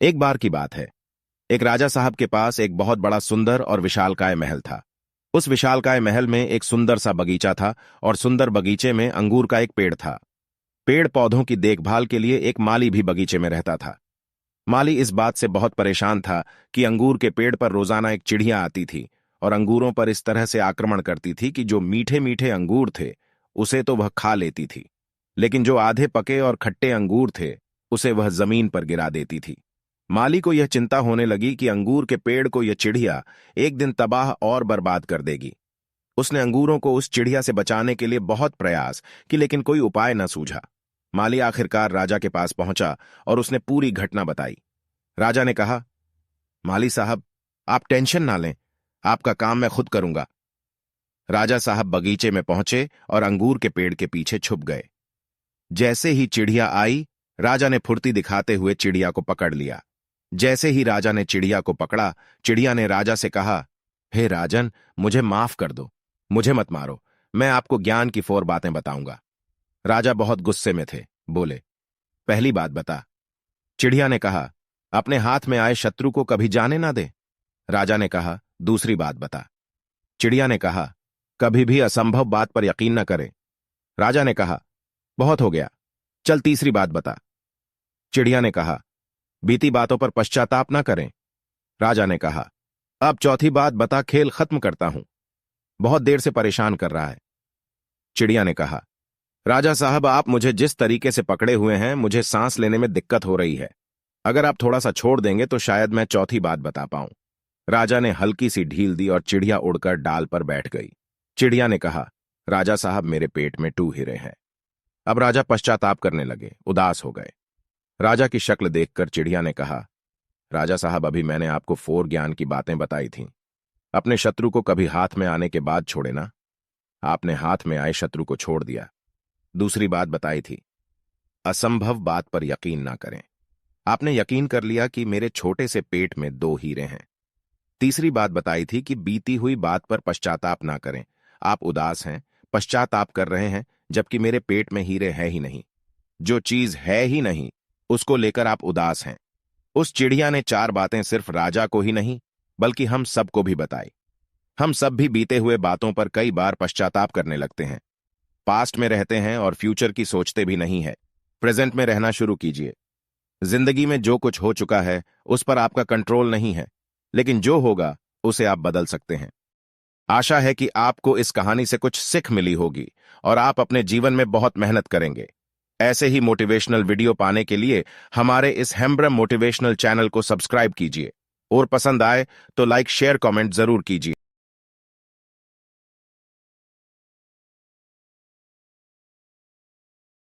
एक बार की बात है। एक राजा साहब के पास एक बहुत बड़ा सुंदर और विशालकाय महल था। उस विशालकाय महल में एक सुंदर सा बगीचा था और सुंदर बगीचे में अंगूर का एक पेड़ था। पेड़ पौधों की देखभाल के लिए एक माली भी बगीचे में रहता था। माली इस बात से बहुत परेशान था कि अंगूर के पेड़ पर रोजाना एक चिड़िया आती थी और अंगूरों पर इस तरह से आक्रमण करती थी कि जो मीठे मीठे अंगूर थे उसे तो वह खा लेती थी, लेकिन जो आधे पके और खट्टे अंगूर थे उसे वह जमीन पर गिरा देती थी। माली को यह चिंता होने लगी कि अंगूर के पेड़ को यह चिड़िया एक दिन तबाह और बर्बाद कर देगी। उसने अंगूरों को उस चिड़िया से बचाने के लिए बहुत प्रयास कि लेकिन कोई उपाय न सूझा। माली आखिरकार राजा के पास पहुंचा और उसने पूरी घटना बताई। राजा ने कहा, माली साहब, आप टेंशन ना लें, आपका काम मैं खुद करूंगा। राजा साहब बगीचे में पहुंचे और अंगूर के पेड़ के पीछे छुप गए। जैसे ही चिड़िया आई, राजा ने फुर्ती दिखाते हुए चिड़िया को पकड़ लिया। जैसे ही राजा ने चिड़िया को पकड़ा, चिड़िया ने राजा से कहा, हे राजन, मुझे माफ कर दो, मुझे मत मारो, मैं आपको ज्ञान की 4 बातें बताऊंगा। राजा बहुत गुस्से में थे, बोले, पहली बात बता। चिड़िया ने कहा, अपने हाथ में आए शत्रु को कभी जाने ना दे। राजा ने कहा, दूसरी बात बता। चिड़िया ने कहा, कभी भी असंभव बात पर यकीन न करे। राजा ने कहा, बहुत हो गया, चल तीसरी बात बता। चिड़िया ने कहा, बीती बातों पर पश्चाताप ना करें। राजा ने कहा, अब चौथी बात बता, खेल खत्म करता हूं, बहुत देर से परेशान कर रहा है। चिड़िया ने कहा, राजा साहब, आप मुझे जिस तरीके से पकड़े हुए हैं मुझे सांस लेने में दिक्कत हो रही है। अगर आप थोड़ा सा छोड़ देंगे तो शायद मैं चौथी बात बता पाऊं। राजा ने हल्की सी ढील दी और चिड़िया उड़कर डाल पर बैठ गई। चिड़िया ने कहा, राजा साहब, मेरे पेट में 2 हीरे हैं। अब राजा पश्चाताप करने लगे, उदास हो गए। राजा की शक्ल देखकर चिड़िया ने कहा, राजा साहब, अभी मैंने आपको 4 ज्ञान की बातें बताई थीं। अपने शत्रु को कभी हाथ में आने के बाद छोड़े ना। आपने हाथ में आए शत्रु को छोड़ दिया। दूसरी बात बताई थी, असंभव बात पर यकीन ना करें। आपने यकीन कर लिया कि मेरे छोटे से पेट में 2 हीरे हैं। तीसरी बात बताई थी कि बीती हुई बात पर पश्चाताप ना करें। आप उदास हैं, पश्चाताप कर रहे हैं, जबकि मेरे पेट में हीरे है ही नहीं। जो चीज है ही नहीं उसको लेकर आप उदास हैं। उस चिड़िया ने 4 बातें सिर्फ राजा को ही नहीं बल्कि हम सबको भी बताई। हम सब भी बीते हुए बातों पर कई बार पश्चाताप करने लगते हैं। पास्ट में रहते हैं और फ्यूचर की सोचते भी नहीं है। प्रेजेंट में रहना शुरू कीजिए। जिंदगी में जो कुछ हो चुका है उस पर आपका कंट्रोल नहीं है, लेकिन जो होगा उसे आप बदल सकते हैं। आशा है कि आपको इस कहानी से कुछ सीख मिली होगी और आप अपने जीवन में बहुत मेहनत करेंगे। ऐसे ही मोटिवेशनल वीडियो पाने के लिए हमारे इस हेम्ब्रम मोटिवेशनल चैनल को सब्सक्राइब कीजिए और पसंद आए तो लाइक शेयर कमेंट जरूर कीजिए।